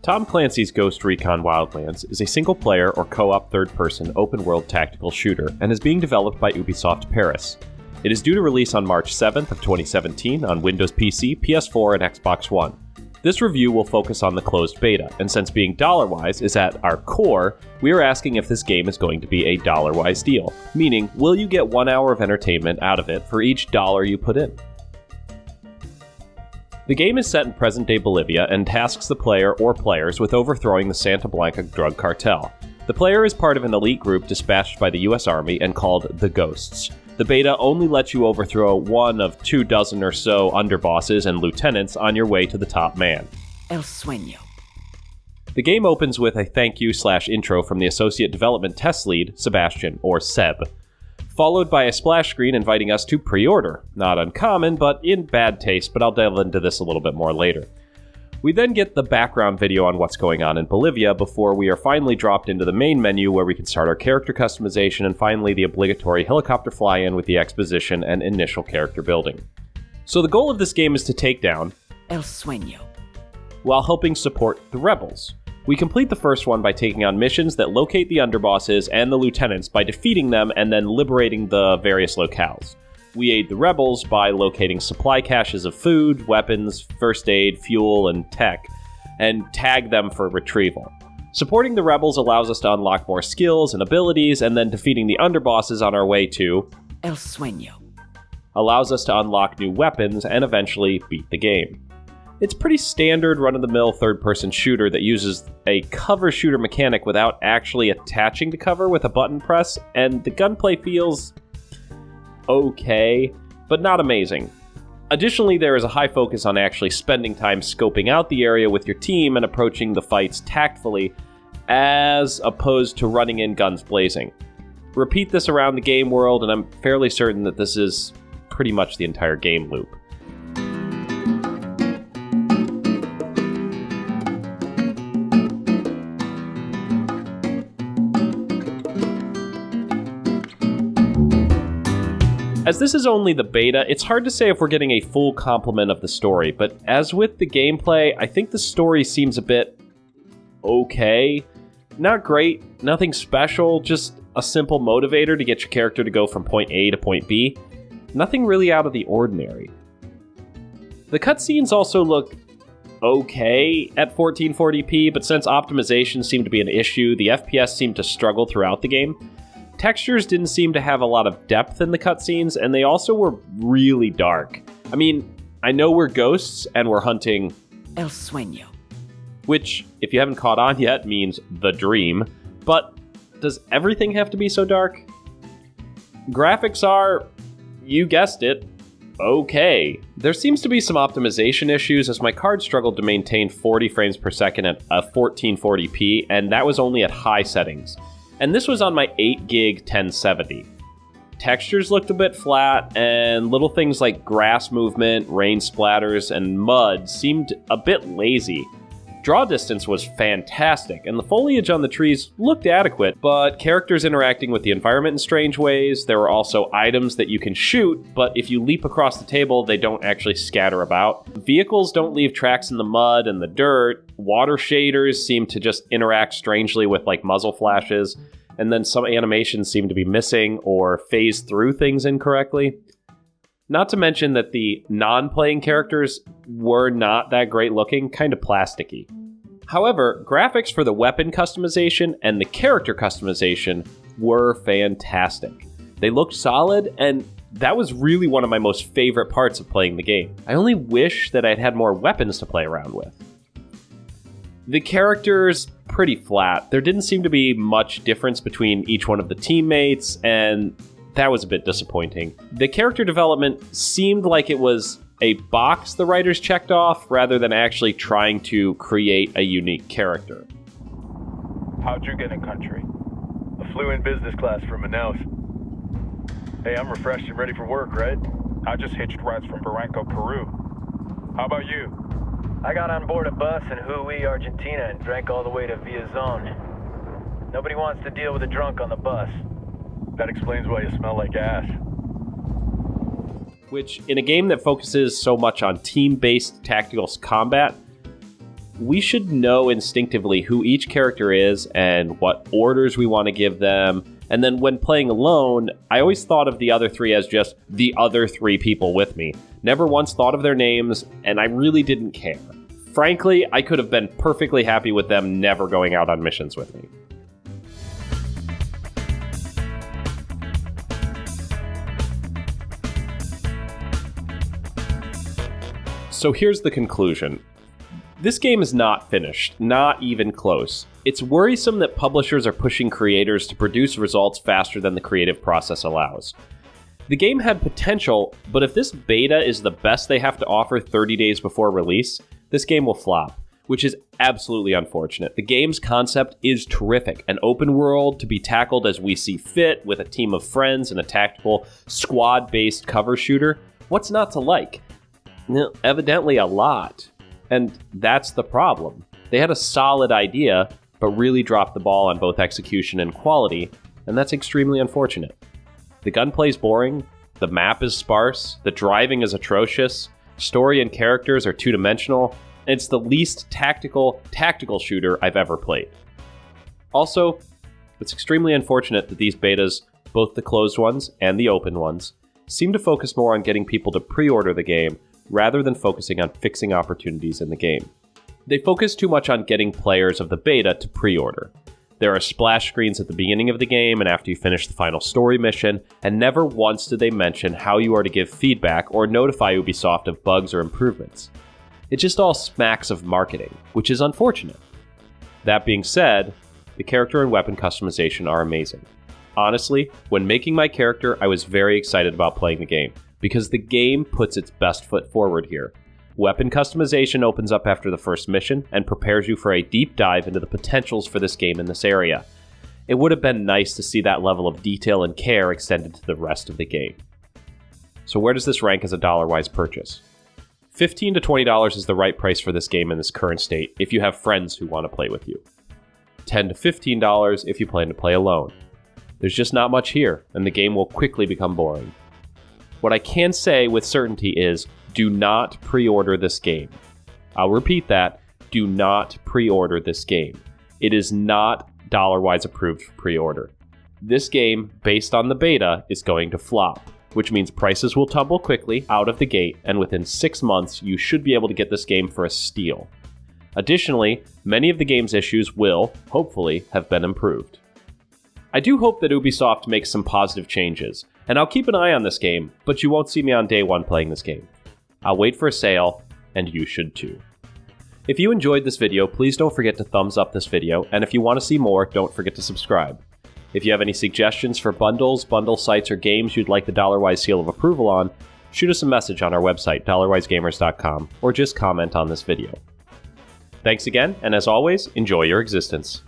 Tom Clancy's Ghost Recon Wildlands is a single-player or co-op third-person open-world tactical shooter and is being developed by Ubisoft Paris. It is due to release on March 7th of 2017 on Windows PC, PS4, and Xbox One. This review will focus on the closed beta, and since being Dollarwise is at our core, we are asking if this game is going to be a Dollarwise deal, meaning will you get 1 hour of entertainment out of it for each dollar you put in? The game is set in present-day Bolivia and tasks the player or players with overthrowing the Santa Blanca drug cartel. The player is part of an elite group dispatched by the US Army and called the Ghosts. The beta only lets you overthrow one of 24 or so underbosses and lieutenants on your way to the top man. El Sueño. The game opens with a thank you/intro from the Associate Development Test Lead, Sebastian, or Seb, followed by a splash screen inviting us to pre-order. Not uncommon, but in bad taste, but I'll delve into this a little bit more later. We then get the background video on what's going on in Bolivia before we are finally dropped into the main menu where we can start our character customization and finally the obligatory helicopter fly-in with the exposition and initial character building. So the goal of this game is to take down El Sueño while helping support the rebels. We complete the first one by taking on missions that locate the underbosses and the lieutenants by defeating them and then liberating the various locales. We aid the rebels by locating supply caches of food, weapons, first aid, fuel, and tech, and tag them for retrieval. Supporting the rebels allows us to unlock more skills and abilities, and then defeating the underbosses on our way to El Sueño allows us to unlock new weapons and eventually beat the game. It's pretty standard run-of-the-mill third-person shooter that uses a cover shooter mechanic without actually attaching the cover with a button press, and the gunplay feels okay, but not amazing. Additionally, there is a high focus on actually spending time scoping out the area with your team and approaching the fights tactfully, as opposed to running in guns blazing. Repeat this around the game world, and I'm fairly certain that this is pretty much the entire game loop. As this is only the beta, it's hard to say if we're getting a full complement of the story, but as with the gameplay, I think the story seems a bit okay. Not great, nothing special, just a simple motivator to get your character to go from point A to point B. Nothing really out of the ordinary. The cutscenes also look okay at 1440p, but since optimization seemed to be an issue, the FPS seemed to struggle throughout the game. Textures didn't seem to have a lot of depth in the cutscenes, and they also were really dark. I mean, I know we're ghosts and we're hunting El Sueño, which, if you haven't caught on yet, means the dream, but does everything have to be so dark? Graphics are, you guessed it, okay. There seems to be some optimization issues as my card struggled to maintain 40 frames per second at 1440p, and that was only at high settings. And this was on my 8GB 1070. Textures looked a bit flat, and little things like grass movement, rain splatters, and mud seemed a bit lazy. Draw distance was fantastic, and the foliage on the trees looked adequate, but characters interacting with the environment in strange ways. There were also items that you can shoot, but if you leap across the table, they don't actually scatter about. Vehicles don't leave tracks in the mud and the dirt. Water shaders seem to just interact strangely with like muzzle flashes, and then some animations seem to be missing or phase through things incorrectly. Not to mention that the non-playing characters were not that great looking, kind of plasticky. However, graphics for the weapon customization and the character customization were fantastic. They looked solid, and that was really one of my most favorite parts of playing the game. I only wish that I'd had more weapons to play around with. The characters, pretty flat. There didn't seem to be much difference between each one of the teammates, and that was a bit disappointing. The character development seemed like it was a box the writers checked off rather than actually trying to create a unique character. How'd you get in country? I flew in business class from Manaus. Hey, I'm refreshed and ready for work, right? I just hitched rides from Barranco, Peru. How about you? I got on board a bus in Jujuy, Argentina and drank all the way to Villazón. Nobody wants to deal with a drunk on the bus. That explains why you smell like ass. Which, in a game that focuses so much on team-based tactical combat, we should know instinctively who each character is and what orders we want to give them. And then when playing alone, I always thought of the other three as just the other three people with me. Never once thought of their names, and I really didn't care. Frankly, I could have been perfectly happy with them never going out on missions with me. So here's the conclusion. This game is not finished, not even close. It's worrisome that publishers are pushing creators to produce results faster than the creative process allows. The game had potential, but if this beta is the best they have to offer 30 days before release, this game will flop, which is absolutely unfortunate. The game's concept is terrific, an open world to be tackled as we see fit with a team of friends and a tactical squad-based cover shooter. What's not to like? Evidently a lot. And that's the problem. They had a solid idea, but really dropped the ball on both execution and quality, and that's extremely unfortunate. The gunplay's boring, the map is sparse, the driving is atrocious, story and characters are two-dimensional, and it's the least tactical shooter I've ever played. Also, it's extremely unfortunate that these betas, both the closed ones and the open ones, seem to focus more on getting people to pre-order the game rather than focusing on fixing opportunities in the game. They focus too much on getting players of the beta to pre-order. There are splash screens at the beginning of the game and after you finish the final story mission, and never once did they mention how you are to give feedback or notify Ubisoft of bugs or improvements. It just all smacks of marketing, which is unfortunate. That being said, the character and weapon customization are amazing. Honestly, when making my character, I was very excited about playing the game, because the game puts its best foot forward here. Weapon customization opens up after the first mission and prepares you for a deep dive into the potentials for this game in this area. It would have been nice to see that level of detail and care extended to the rest of the game. So where does this rank as a Dollarwise purchase? $15 to $20 is the right price for this game in this current state if you have friends who want to play with you. $10 to $15 if you plan to play alone. There's just not much here, and the game will quickly become boring. What I can say with certainty is, do not pre-order this game. I'll repeat that, do not pre-order this game. It is not Dollarwise approved for pre-order. This game, based on the beta, is going to flop, which means prices will tumble quickly out of the gate, and within 6 months, you should be able to get this game for a steal. Additionally, many of the game's issues will, hopefully, have been improved. I do hope that Ubisoft makes some positive changes, and I'll keep an eye on this game, but you won't see me on day one playing this game. I'll wait for a sale, and you should too. If you enjoyed this video, please don't forget to thumbs up this video, and if you want to see more, don't forget to subscribe. If you have any suggestions for bundles, bundle sites, or games you'd like the Dollarwise seal of approval on, shoot us a message on our website, dollarwisegamers.com, or just comment on this video. Thanks again, and as always, enjoy your existence.